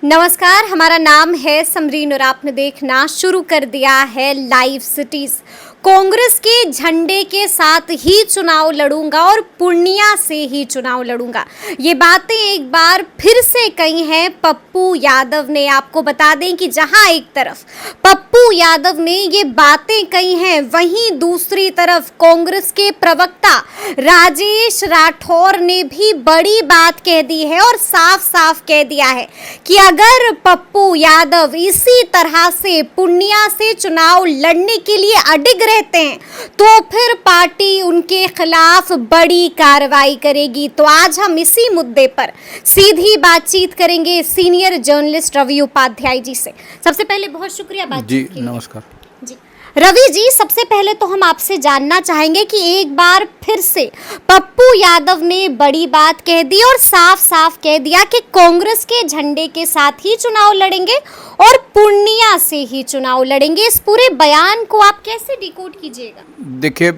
नमस्कार, हमारा नाम है समरीन और आपने देखना शुरू कर दिया है लाइव सिटीज। कांग्रेस के झंडे के साथ ही चुनाव लड़ूंगा और पूर्णिया से ही चुनाव लड़ूंगा, ये बातें एक बार फिर से कही हैं पप्पू यादव ने। आपको बता दें कि जहां एक तरफ पप्पू यादव ने ये बातें कही हैं, वहीं दूसरी तरफ कांग्रेस के प्रवक्ता राजेश राठौर ने भी बड़ी बात कह दी है और साफ साफ कह दिया है कि अगर पप्पू यादव इसी तरह से पूर्णिया से चुनाव लड़ने के लिए अडिग रहते हैं तो फिर पार्टी उनके खिलाफ बड़ी कार्रवाई करेगी। तो आज हम इसी मुद्दे पर सीधी बातचीत करेंगे सीनियर जर्नलिस्ट रवि उपाध्याय जी से। सबसे पहले बहुत शुक्रिया बातचीत के लिए। नमस्कार जी रवि जी, सबसे पहले तो हम आपसे जानना चाहेंगे कि एक बार फिर से पप्पू यादव ने बड़ी बात कह दी और साफ साफ कह दिया कि कांग्रेस के झंडे के साथ ही चुनाव लड़ेंगे और पूर्णिया से ही चुनाव लड़ेंगे। इस पूरे बयान को आप कैसे डिकोड कीजिएगा? देखिए,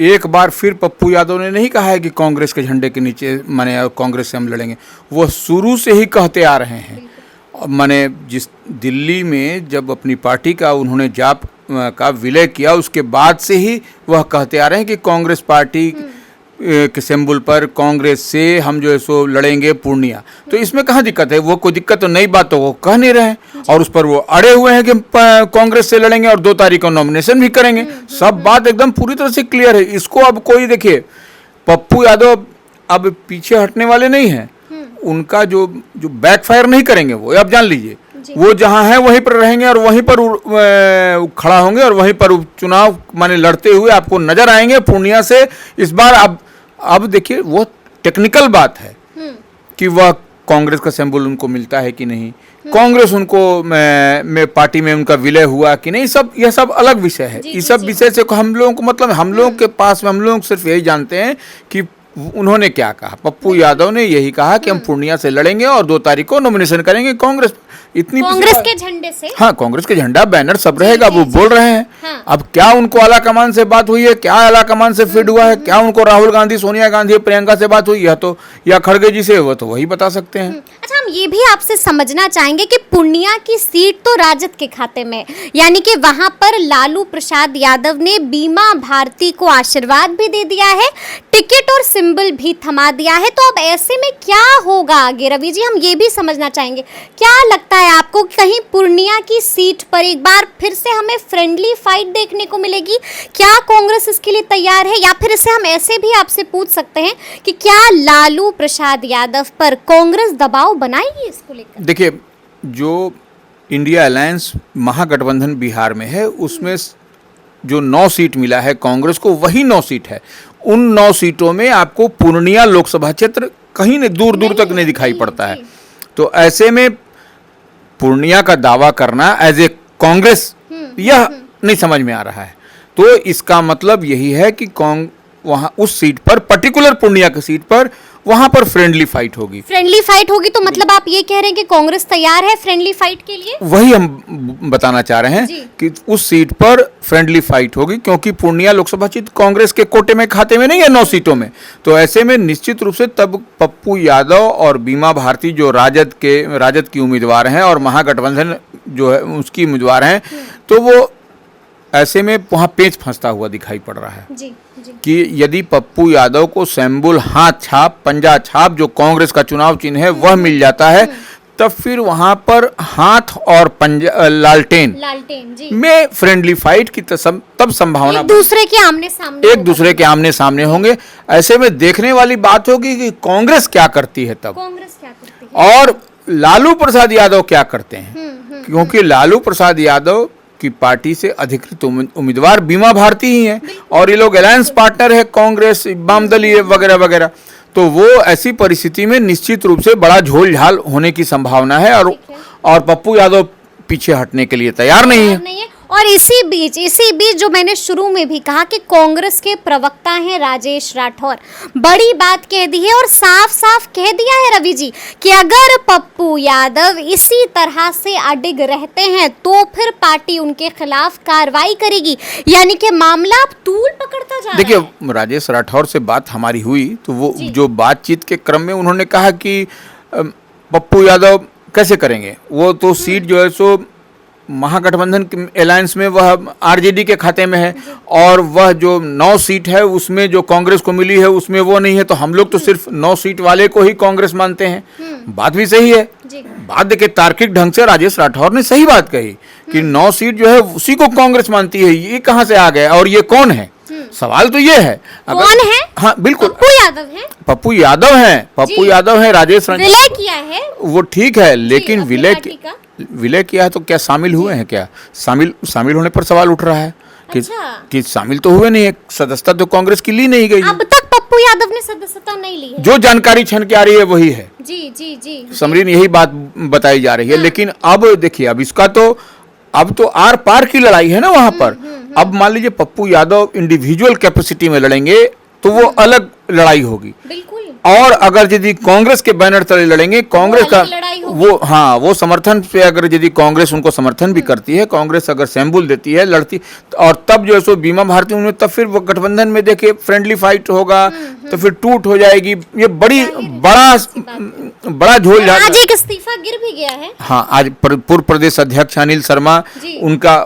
एक बार फिर पप्पू यादव ने नहीं कहा है कि कांग्रेस के झंडे के नीचे माने कांग्रेस से हम लड़ेंगे। वो शुरू से ही कहते आ रहे हैं। माने जिस दिल्ली में जब अपनी पार्टी का उन्होंने जाप का विलय किया, उसके बाद से ही वह कहते आ रहे हैं कि कांग्रेस पार्टी के सिंबल पर कांग्रेस से हम जो है सो लड़ेंगे पूर्णिया। तो इसमें कहाँ दिक्कत है? वो कोई दिक्कत तो नई बात तो वो कह नहीं रहे हैं और उस पर वो अड़े हुए हैं कि कांग्रेस से लड़ेंगे और 2 तारीख को नॉमिनेशन भी करेंगे। सब बात एकदम पूरी तरह से क्लियर है। इसको अब कोई देखिए, पप्पू यादव अब पीछे हटने वाले नहीं हैं। उनका जो बैकफायर नहीं करेंगे वो आप जान लीजिए। वो जहां है वहीं पर रहेंगे और वहीं पर खड़ा होंगे और वहीं पर चुनाव माने लड़ते हुए आपको नजर आएंगे पूर्णिया से। इस बार अब देखिए, वो टेक्निकल बात है कि वह कांग्रेस का सिंबल उनको मिलता है कि नहीं, कांग्रेस उनको में पार्टी में उनका विलय हुआ कि नहीं, सब यह सब अलग विषय है। इस सब विषय से हम लोगों को मतलब हम लोगों के पास में हम लोग सिर्फ यही जानते हैं कि उन्होंने क्या कहा। पप्पू यादव ने यही कहा कि हम पूर्णिया से लड़ेंगे और 2 तारीख को नॉमिनेशन करेंगे कांग्रेस। इतनी कांग्रेस के झंडे से, हाँ, कांग्रेस के झंडा बैनर सब रहेगा, वो बोल रहे हैं। हाँ। अब क्या उनको आला कमान से बात हुई है, क्या आला कमान से फीड हुआ है, क्या उनको राहुल गांधी, सोनिया गांधी, प्रियंका से बात हुई है तो या खड़गे जी से, वो तो वही बता सकते हैं। अच्छा, हम ये भी आपसे समझना चाहेंगे कि पूर्णिया की सीट तो राजद के खाते में, यानी कि वहां पर लालू प्रसाद यादव ने बीमा भारती को आशीर्वाद भी दे दिया है, टिकट और सिंबल भी थमा दिया है। तो अब ऐसे में क्या होगा आगे रवि जी, हम ये भी समझना चाहेंगे। क्या लगता है आपको कहीं पूर्णिया की सीट पर एक बार फिर से हमें फ्रेंडली फाइट देखने को मिलेगी? क्या कांग्रेस इसके लिए तैयार है, या फिर इसे हम ऐसे भी आपसे पूछ सकते हैं कि क्या लालू प्रसाद यादव पर कांग्रेस दबाव बनाएगी इसको लेकर? देखिए, जो इंडिया अलायंस महागठबंधन बिहार में है, उसमें जो 9 सीट मिला है कांग्रेस को, वही 9 सीट है। उन 9 सीटों में आपको पूर्णिया लोकसभा क्षेत्र कहीं नहीं, दूर दूर तक नहीं दिखाई पड़ता है। तो ऐसे में पूर्णिया का दावा करना एज ए कांग्रेस, यह नहीं समझ में आ रहा है। तो इसका मतलब यही है कि वहाँ उस सीट पर, पर्टिकुलर पूर्णिया की सीट पर, वहां पर फ्रेंडली फाइट होगी। फ्रेंडली फाइट होगी तो मतलब आप ये कह रहे हैं कि कांग्रेस तैयार है फ्रेंडली फाइट के लिए? वही हम बताना चाह रहे हैं कि उस सीट पर फ्रेंडली फाइट होगी, क्योंकि पूर्णिया लोकसभा सीट कांग्रेस के कोटे में खाते में नहीं है 9 सीटों में। तो ऐसे में निश्चित रूप से तब पप्पू यादव और बीमा भारती जो राजद की उम्मीदवार हैं और महागठबंधन जो है उसकी उम्मीदवार हैं, तो वो ऐसे में वहाँ पेच फंसता हुआ दिखाई पड़ रहा है। जी। कि यदि पप्पू यादव को सिंबल हाथ छाप, पंजा छाप जो कांग्रेस का चुनाव चिन्ह है वह मिल जाता है, तब फिर वहां पर हाथ और पंजा लालटेन जी। में फ्रेंडली फाइट की तब संभावना, एक दूसरे के आमने सामने होंगे। ऐसे में देखने वाली बात होगी कि कांग्रेस क्या करती है तब, और लालू प्रसाद यादव क्या करते हैं। क्योंकि लालू प्रसाद यादव की पार्टी से अधिकृत उम्मीदवार बीमा भारती ही हैं और ये लोग अलायंस पार्टनर है कांग्रेस, वामदलीय वगैरह वगैरह। तो वो ऐसी परिस्थिति में निश्चित रूप से बड़ा झोल झाल होने की संभावना है और पप्पू यादव पीछे हटने के लिए तैयार नहीं है। और इसी बीच जो मैंने शुरू में भी कहा कि कांग्रेस के प्रवक्ता हैं राजेश राठौर, बड़ी बात कह दी है और साफ साफ कह दिया है रवि जी कि अगर पप्पू यादव इसी तरह से अडिग रहते हैं तो फिर पार्टी उनके खिलाफ कार्रवाई करेगी, यानी कि मामला अब तूल पकड़ता जा रहा है। देखिए, राजेश राठौर से बात हमारी हुई तो वो जो बातचीत के क्रम में उन्होंने कहा कि पप्पू यादव कैसे करेंगे? वो तो सीट जो है सो महागठबंधन के अलायंस में वह आरजेडी के खाते में है, और वह जो 9 सीट है उसमें जो कांग्रेस को मिली है उसमें वो नहीं है, तो हम लोग तो सिर्फ 9 सीट वाले को ही कांग्रेस मानते हैं। बात भी सही है। बात देखिए, तार्किक ढंग से राजेश राठौर ने सही बात कही कि 9 सीट जो है उसी को कांग्रेस मानती है। ये कहाँ से आ गया और ये कौन है? सवाल तो ये है। कौन है? हाँ बिल्कुल, पप्पू यादव है। पप्पू यादव है, पप्पू यादव है। राजेश रंजन विलय किया है वो ठीक है, लेकिन अपनी विलय किया है तो क्या शामिल हुए हैं? क्या शामिल होने पर सवाल उठ रहा है कि शामिल तो हुए नहीं है, सदस्यता तो कांग्रेस की ली नहीं गई। अब तक पप्पू यादव ने सदस्यता नहीं ली है। जो जानकारी छन के आ रही है वही है। जी जी जी समरीन, यही बात बताई जा रही है। लेकिन अब देखिए, अब इसका तो अब तो आर पार की लड़ाई है ना वहां पर। अब मान लीजिए पप्पू यादव इंडिविजुअल कैपेसिटी में लड़ेंगे तो वो अलग लड़ाई होगी। बिल्कुल। और अगर यदि कांग्रेस के बैनर तले लड़ेंगे, कांग्रेस का वो समर्थन पे, अगर यदि कांग्रेस उनको समर्थन भी करती है, कांग्रेस अगर सैंबुल देती है, लड़ती, और तब जो है सो बीमा भारती उनमें, तब फिर वो गठबंधन में देखिए फ्रेंडली फाइट होगा, तो फिर टूट हो जाएगी। ये बड़ा झोल। आज एक इस्तीफा गिर भी गया है। हाँ, आज पूर्व प्रदेश अध्यक्ष अनिल शर्मा, उनका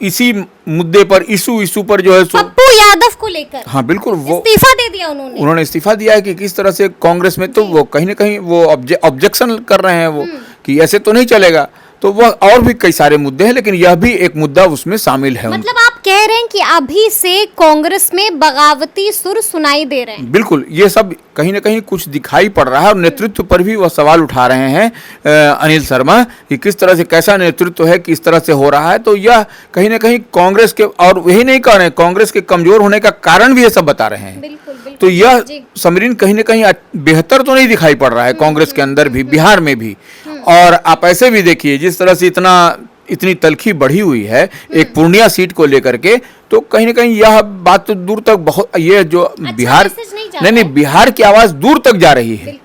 इसी मुद्दे पर इशू पर जो है पप्पू यादव को लेकर, हाँ बिल्कुल, वो इस्तीफा दे दिया उन्होंने इस्तीफा दिया है कि किस तरह से कांग्रेस में, तो वो कहीं ना कहीं वो ऑब्जेक्शन कर रहे हैं वो कि ऐसे तो नहीं चलेगा। तो वह और भी कई सारे मुद्दे हैं, लेकिन यह भी एक मुद्दा उसमें शामिल है। मतलब आप कह रहे हैं कि अभी से कांग्रेस में बगावती सुर सुनाई दे रहे हैं। बिल्कुल, ये सब कहीं ना कहीं कुछ दिखाई पड़ रहा है, और नेतृत्व पर भी वह सवाल उठा रहे हैं अनिल शर्मा कि किस तरह से, कैसा नेतृत्व है, किस तरह से हो रहा है। तो यह कहीं ना कहीं कांग्रेस के, और यही नहीं कह रहे हैं, कांग्रेस के कमजोर होने का कारण भी ये सब बता रहे हैं। बिल्कुल, बिल्कुल, तो यह समरीन कहीं ना कहीं बेहतर तो नहीं दिखाई पड़ रहा है कांग्रेस के अंदर भी, बिहार में भी। और आप ऐसे भी देखिए, जिस तरह से इतनी तलखी बढ़ी हुई है एक पूर्णिया सीट को लेकर के, तो कहीं ना कहीं यह बात तो दूर तक बहुत, ये जो बिहार नहीं, बिहार की आवाज दूर तक जा रही है।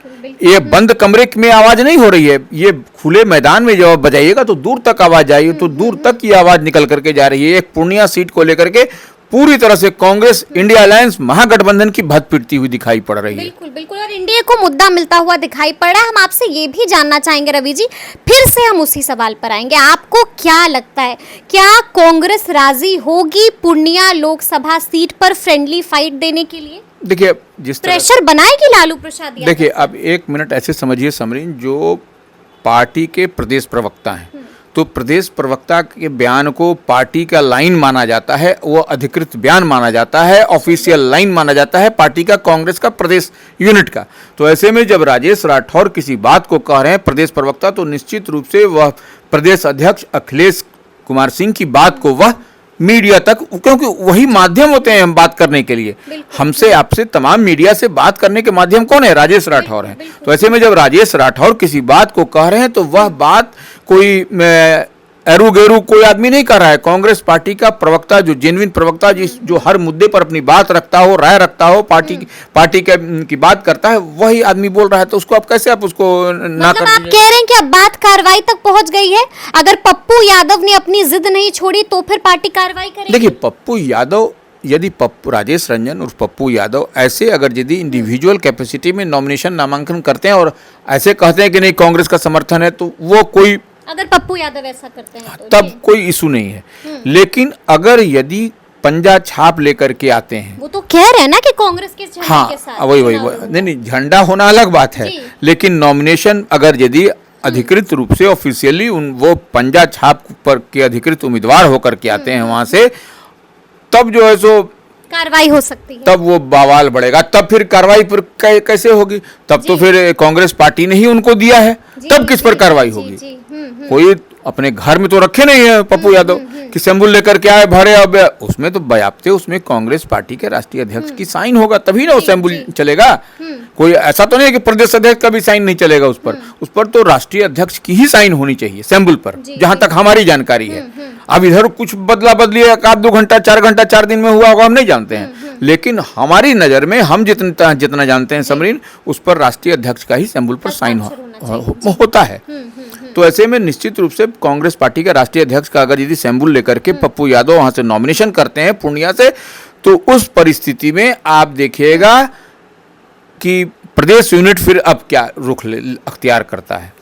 ये बंद कमरे में आवाज नहीं हो रही है, ये खुले मैदान में जब आप बजाइएगा तो दूर तक आवाज जाएगी, तो दूर तक ये आवाज निकल करके जा रही है। एक पूर्णिया सीट को लेकर के पूरी तरह से कांग्रेस इंडिया अलायंस महागठबंधन की भत पिटती हुई दिखाई पड़ रही है। बिल्कुल बिल्कुल, और इंडिया को मुद्दा मिलता हुआ दिखाई पड़ रहा है। हम आपसे ये भी जानना चाहेंगे रवि जी, फिर से हम उसी सवाल पर आएंगे। आपको क्या लगता है, क्या कांग्रेस राजी होगी पूर्णिया लोकसभा सीट पर फ्रेंडली फाइट देने के लिए? देखिए, जिस तरह प्रेशर बनाएगी लालू प्रसाद यादव? देखिए, अब 1 मिनट ऐसे समझिए समरीन, जो पार्टी के प्रदेश प्रवक्ता हैं, तो प्रदेश प्रवक्ता के बयान को पार्टी का लाइन माना जाता है, वो अधिकृत बयान माना जाता है, ऑफिशियल लाइन माना जाता है पार्टी का, कांग्रेस का प्रदेश यूनिट का। तो ऐसे में जब राजेश राठौर किसी बात को कह रहे हैं प्रदेश प्रवक्ता, तो निश्चित रूप से वह प्रदेश अध्यक्ष अखिलेश कुमार सिंह की बात को वह मीडिया तक, क्योंकि वही माध्यम होते हैं हम बात करने के लिए, हमसे आपसे तमाम मीडिया से बात करने के माध्यम कौन है? राजेश राठौर हैं। तो ऐसे में जब राजेश राठौर किसी बात को कह रहे हैं, तो वह बात कोई एरू गेरू कोई आदमी नहीं कर रहा है। कांग्रेस पार्टी का प्रवक्ता, जो जेन्युइन प्रवक्ता, जो हर मुद्दे पर अपनी बात रखता हो, राय रखता हो, पार्टी की बात करता है, वही आदमी बोल रहा है। तो उसको आप कैसे उसको ना कर? आप कह रहे हैं कि अब बात कार्रवाई तक पहुंच गई है? अगर पप्पू यादव ने अपनी जिद नहीं छोड़ी तो फिर पार्टी कार्रवाई करेगी? देखिए, पप्पू यादव, यदि राजेश रंजन और पप्पू यादव ऐसे अगर यदि इंडिविजुअल कैपेसिटी में नॉमिनेशन नामांकन करते हैं और ऐसे कहते हैं कि नहीं कांग्रेस का समर्थन है, तो वो कोई, अगर पप्पू यादव ऐसा करते हैं तो तब कोई इशू नहीं है। लेकिन अगर यदि पंजा छाप लेकर के आते हैं, वो तो कह रहे हैं ना कि कांग्रेस के झंडे हाँ, के साथ, वही नहीं, झंडा होना अलग बात है, लेकिन नॉमिनेशन अगर यदि अधिकृत रूप से ऑफिशियली वो पंजा छाप पर के अधिकृत उम्मीदवार होकर के आते हैं वहां से, तब जो है सो कार्रवाई हो सकती है। तब वो बवाल बढ़ेगा। तब फिर कार्रवाई पर कैसे होगी? तब तो फिर कांग्रेस पार्टी ने ही उनको दिया है, तब किस पर कार्रवाई होगी? कोई अपने घर में तो रखे नहीं है पप्पू यादव कि सैंबुल लेकर के आए भरे, अब उसमें तो बयाप्ते उसमें कांग्रेस पार्टी के राष्ट्रीय अध्यक्ष की साइन होगा, तभी ना वो सैंबुल चलेगा। कोई ऐसा तो नहीं है कि प्रदेश अध्यक्ष का भी साइन नहीं चलेगा उस पर तो राष्ट्रीय अध्यक्ष की ही साइन होनी चाहिए सैंबल पर, जहां तक हमारी जानकारी है। अब इधर कुछ बदला बदली 1-2 घंटा 4 घंटा 4 दिन में हुआ होगा, हम नहीं जानते हैं, लेकिन हमारी नजर में हम जितना जानते हैं समरीन, उस पर राष्ट्रीय अध्यक्ष का ही सैंबल पर साइन होता है। तो ऐसे में निश्चित रूप से कांग्रेस पार्टी के राष्ट्रीय अध्यक्ष का अगर यदि सैंबल लेकर के पप्पू यादव वहां से नॉमिनेशन करते हैं पूर्णिया से, तो उस परिस्थिति में आप देखिएगा कि प्रदेश यूनिट फिर अब क्या रुख अख्तियार करता है।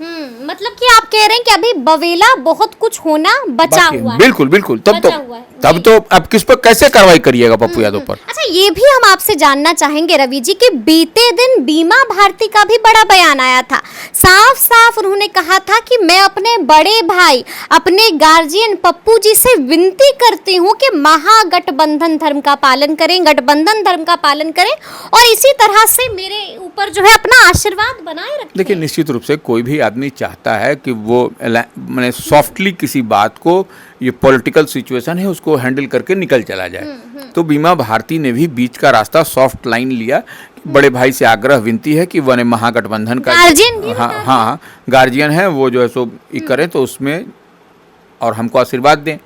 मतलब कि आप कह रहे हैं कि अभी बवेला बहुत कुछ होना बचा बाकी है। हुआ है। बिल्कुल बिल्कुल, बचा हुआ है, तब जी। तो अब किस पर कैसे कार्रवाई करिएगा पप्पू यादव पर? अच्छा, ये भी हम आपसे जानना चाहेंगे रवि जी कि बीते दिन बीमा भारती का भी बड़ा बयान आया था। साफ साफ उन्होंने कहा था कि मैं अपने बड़े भाई, अपने गार्जियन पप्पू जी से विनती करती हूँ कि महागठबंधन धर्म का पालन करें, गठबंधन धर्म का पालन करें और इसी तरह से मेरे ऊपर जो है अपना आशीर्वाद बनाए रखें। देखिए, निश्चित रूप से कोई भी आदमी चाहता है कि वो मैंने सॉफ्टली किसी बात को, ये पॉलिटिकल सिचुएशन है उसको हैंडल करके निकल चला जाए। तो बीमा भारती ने भी बीच का रास्ता सॉफ्ट लाइन लिया कि बड़े भाई से आग्रह विनती है कि वन महागठबंधन का गार्जियन भी हाँ हाँ गार्जियन है वो जो है सो करें तो उसमें और हमको आशीर्वाद दें।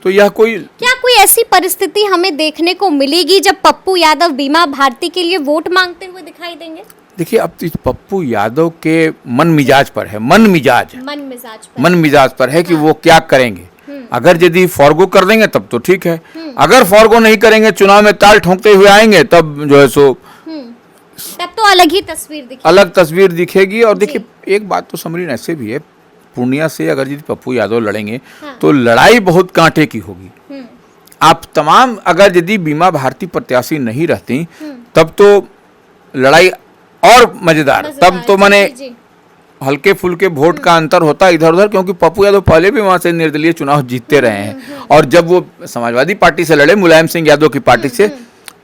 तो यह क्या कोई ऐसी परिस्थिति हमें देखने को मिलेगी जब पप्पू यादव बीमा भारती के लिए वोट मांगते हुए दिखाई देंगे? देखिए, अब तो पप्पू यादव के मन मिजाज पर है, मन मिजाज पर है कि वो क्या करेंगे। अगर यदि फॉरगो कर देंगे तब तो ठीक है, अगर फॉरगो नहीं करेंगे, चुनाव में ताल ठोंकते हुए आएंगे, तब जो है सो तब तो अलग तस्वीर दिखेगी। और देखिए, एक बात तो समरीन ऐसे भी है, पूर्णिया से अगर यदि पप्पू यादव लड़ेंगे तो लड़ाई बहुत कांटे की होगी। आप तमाम अगर यदि बीमा भारती प्रत्याशी नहीं रहती तब तो लड़ाई और मजेदार, तब तो माने हल्के फुल्के वोट का अंतर होता इधर उधर, क्योंकि पप्पू यादव पहले भी वहां से निर्दलीय चुनाव जीतते रहे हैं। और जब वो समाजवादी पार्टी से लड़े, मुलायम सिंह यादव की पार्टी से,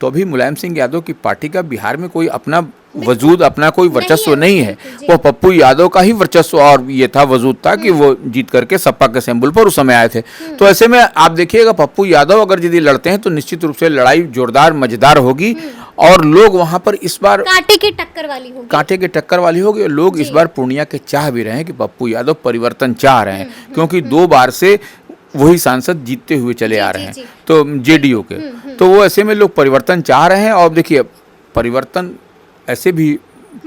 तो अभी मुलायम सिंह यादव की पार्टी का बिहार में कोई अपना वजूद, अपना कोई वर्चस्व नहीं है। वो पप्पू यादव का ही वर्चस्व और ये था, वजूद था कि वो जीत करके सपा के सिंबल पर उस समय आए थे। तो ऐसे में आप देखिएगा, पप्पू यादव अगर यदि लड़ते हैं तो निश्चित रूप से लड़ाई जोरदार मजेदार होगी और लोग वहां पर इस बार कांटे की टक्कर वाली होगी। और लोग इस बार पूर्णिया के चाह भी रहे हैं कि पप्पू यादव परिवर्तन चाह रहे हैं, क्योंकि 2 बार से वही सांसद जीतते हुए चले आ रहे हैं, तो जेडीयू के। तो वो ऐसे में लोग परिवर्तन चाह रहे हैं। और देखिए, परिवर्तन ऐसे भी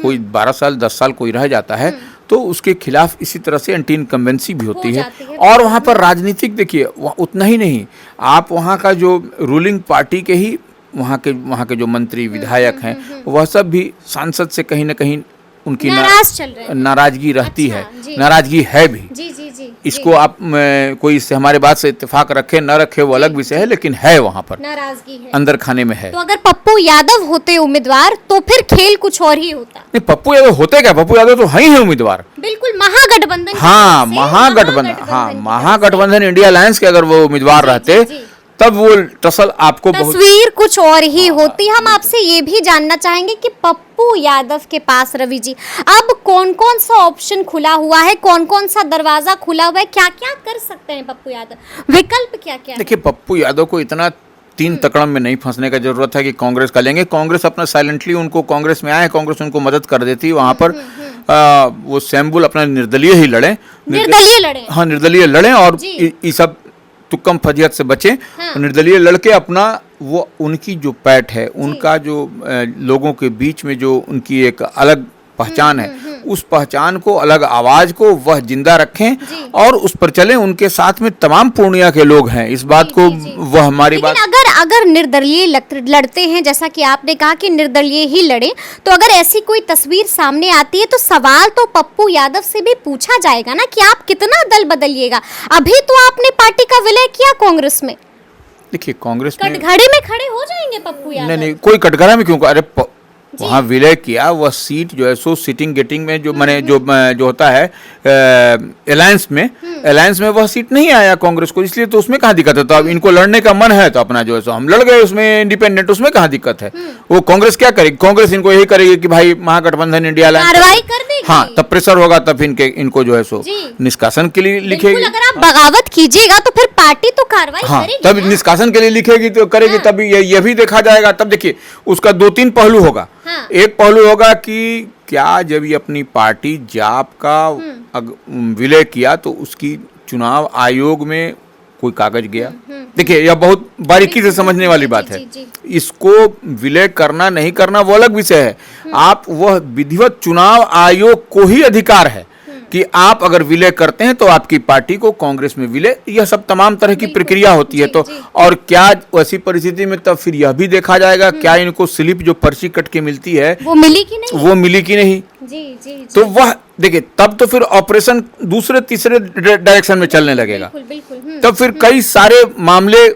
कोई 12 साल 10 साल कोई रह जाता है तो उसके खिलाफ इसी तरह से एंटी इनकम्बेंसी भी होती है। और वहाँ पर राजनीतिक, देखिए उतना ही नहीं, आप वहाँ का जो रूलिंग पार्टी के ही वहाँ के जो मंत्री विधायक हैं वह सब भी सांसद से कहीं ना कहीं उनकी नाराजगी रहती है, नाराजगी है भी। इसको आप कोई इससे हमारे बात से इत्तेफाक रखे न रखे वो अलग विषय है, लेकिन है वहाँ पर नाराजगी है, अंदर खाने में है। तो अगर पप्पू यादव होते उम्मीदवार तो फिर खेल कुछ और ही होता। नहीं, पप्पू यादव होते क्या, पप्पू यादव तो है उम्मीदवार। बिल्कुल, महागठबंधन। हाँ, महागठबंधन इंडिया अलायंस के अगर वो उम्मीदवार रहते तब वो टसल आपको तस्वीर कुछ और ही होती। हम आपसे ये भी जानना चाहेंगे कि पप्पू यादव के पास रवि जी अब कौन कौन सा ऑप्शन खुला हुआ है, कौन कौन सा दरवाजा खुला हुआ है, क्या क्या कर सकते हैं पप्पू यादव, विकल्प क्या क्या है? देखिए, पप्पू यादव को इतना 3 तकड़म में नहीं फंसने का जरूरत है कि कांग्रेस का लेंगे। कांग्रेस अपना साइलेंटली उनको, कांग्रेस में आए, कांग्रेस उनको मदद कर देती है वहाँ पर। वो सैम्बुल अपना निर्दलीय ही लड़े, हाँ निर्दलीय लड़े और ये सब तुक्कम फजियत से बचे। हाँ। निर्दलीय लड़के अपना वो उनकी जो पैठ है, उनका जो लोगों के बीच में जो उनकी एक अलग पहचान है, उस पहचान को, अलग आवाज को वह जिंदा रखें और उस पर चलें। उनके साथ में तमाम पूर्णिया के लोग हैं, इस बात को वह हमारी बात। अगर निर्दलीय लड़ते हैं, जैसा कि आपने कहा कि निर्दलीय ही लड़े, तो अगर ऐसी कोई तस्वीर सामने आती है तो सवाल तो पप्पू यादव से भी पूछा जाएगा ना कि आप कितना दल बदलिएगा। अभी तो आपने पार्टी का विलय किया कांग्रेस में। देखिए, कांग्रेस में कटघरे में खड़े हो जाएंगे पप्पू यादव? नहीं, कोई कटघरा में क्यों, अरे वहाँ विलय किया, वह सीट जो है सो सिटिंग गेटिंग में जो मैंने जो होता है अलायंस में वह सीट नहीं आया कांग्रेस को, इसलिए तो उसमें कहाँ दिक्कत है। तो अब इनको लड़ने का मन है तो अपना जो है सो हम लड़ गए उसमें इंडिपेंडेंट, उसमें कहाँ दिक्कत है। वो कांग्रेस क्या करेगी, कांग्रेस इनको यही करेगी कि भाई महागठबंधन इंडिया कार्रवाई कर देगी। हाँ, तब प्रेशर होगा, तब इनको जो है सो निष्कासन के लिए लिखेगी। अगर आप बगावत कीजिएगा तो फिर पार्टी तो कार्रवाई करेगी, तब निष्कासन के लिए लिखेगी तो करेगी, तब ये भी देखा जाएगा। तब देखिए, उसका 2-3 पहलू होगा। एक पहलू होगा कि क्या जब ये अपनी पार्टी जाप का विलय किया तो उसकी चुनाव आयोग में कोई कागज गया। देखिए, यह बहुत बारीकी से समझने वाली बात है। इसको विलय करना नहीं करना वो अलग विषय है। आप वह विधिवत चुनाव आयोग को ही अधिकार है कि आप अगर विलय करते हैं तो आपकी पार्टी को कांग्रेस में विलय, यह सब तमाम तरह की प्रक्रिया होती है। तो और क्या वैसी परिस्थिति में तब फिर यह भी देखा जाएगा क्या इनको स्लिप जो पर्ची कट के मिलती है वो मिली कि नहीं, जी जी जी। तो वह देखिए तब तो फिर ऑपरेशन दूसरे तीसरे डायरेक्शन में चलने लगेगा, बिल्कुल बिल्कुल। तब फिर कई सारे मामले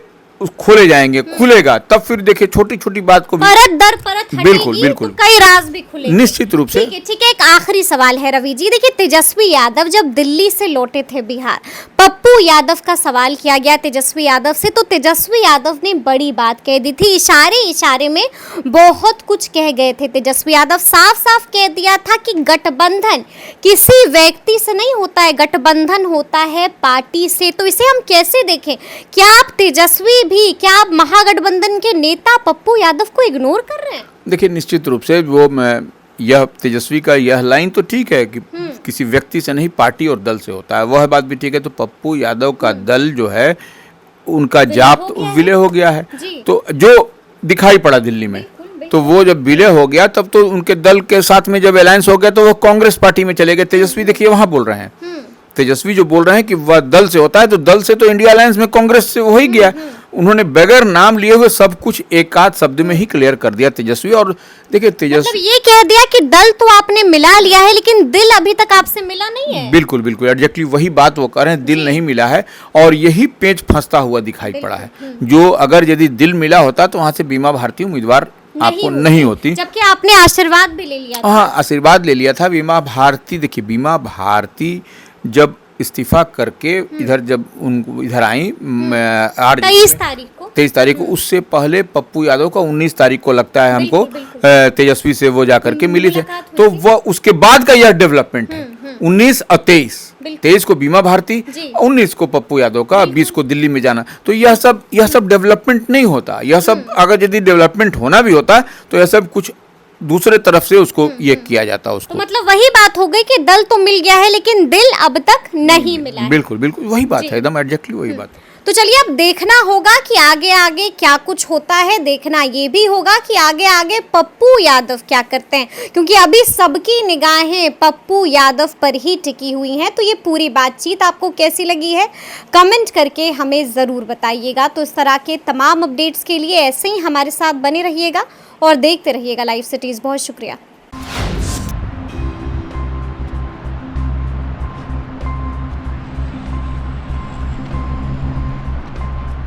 खोले जाएंगे, खुलेगा, तब फिर देखिए छोटी छोटी बात को भी परत दर परत हटेगी, बिल्कुल बिल्कुल तो कई राज भी खुलेंगे। निश्चित रूप से। ठीक है। एक आखिरी सवाल है रवि जी, देखिए तेजस्वी यादव जब दिल्ली से लौटे थे बिहार, पप्पू यादव का सवाल किया गया तेजस्वी यादव से, तो तेजस्वी यादव ने बड़ी बात कह दी थी, इशारे इशारे में बहुत कुछ कह गए थे तेजस्वी यादव। साफ साफ कह दिया था कि गठबंधन किसी व्यक्ति से नहीं होता है, गठबंधन होता है पार्टी से। तो इसे हम कैसे देखें? क्या आप तेजस्वी भी, क्या आप महागठबंधन के नेता पप्पू यादव को इग्नोर कर रहे हैं? देखिए निश्चित रूप से वो यह तेजस्वी का यह लाइन तो ठीक है कि किसी व्यक्ति से नहीं पार्टी और दल से होता है, वह बात भी ठीक है। तो पप्पू यादव का दल जो है उनका जाप तो विलय हो गया है, तो जो दिखाई पड़ा दिल्ली में, तो वो जब विलय हो गया तब तो उनके दल के साथ में जब अलायंस हो गया तो वो कांग्रेस पार्टी में चले गए। तेजस्वी देखिए वहां बोल रहे हैं, तेजस्वी जो बोल रहे हैं कि वह दल से होता है, तो दल से तो इंडिया अलायंस में कांग्रेस से हो ही गया। उन्होंने बगैर नाम लिए हुए सब कुछ एक आध शब्द में ही क्लियर कर दिया तेजस्वी। और देखिए तेजस्वी मतलब ये कह दिया कि दल तो आपने मिला लिया है लेकिन दिल अभी तक आपसे मिला नहीं है। बिल्कुल बिल्कुल एग्जैक्टली वही बात वो कर रहे हैं, दिल नहीं मिला है, और यही पेच फंसता हुआ दिखाई पड़ा है। जो अगर यदि दिल मिला होता तो वहां से बीमा भारती उम्मीदवार आपको नहीं होती, जबकि आपने आशीर्वाद भी ले लिया था। हाँ आशीर्वाद ले लिया था। बीमा भारती, देखिए बीमा भारती जब इस्तीफा करके इधर जब उनको इधर आई 23 तारीख को, उससे पहले पप्पू यादव का 19 तारीख को लगता है हमको तेजस्वी से वो जाकर के मिली थे। तो वह उसके बाद का यह डेवलपमेंट है, 19 और 23 को बीमा भारती, 19 को पप्पू यादव का, 20 को दिल्ली में जाना। तो यह सब डेवलपमेंट नहीं होता। यह सब अगर यदि डेवलपमेंट होना भी होता तो यह सब कुछ दूसरे तरफ से उसको ये किया जाता उसको। तो मतलब वही बात हो गई कि दल तो मिल गया है लेकिन दिल अब तक नहीं मिला है। बिल्कुल बिल्कुल वही बात है, एकदम एग्जैक्टली वही बात। तो चलिए अब देखना होगा कि आगे आगे क्या कुछ होता है। देखना ये भी होगा कि आगे आगे पप्पू यादव क्या करते हैं, क्योंकि अभी सबकी निगाहें पप्पू यादव पर ही टिकी हुई हैं। तो ये पूरी बातचीत आपको कैसी लगी है कमेंट करके हमें ज़रूर बताइएगा। तो इस तरह के तमाम अपडेट्स के लिए ऐसे ही हमारे साथ बने रहिएगा और देखते रहिएगा लाइव सिटीज़। बहुत शुक्रिया।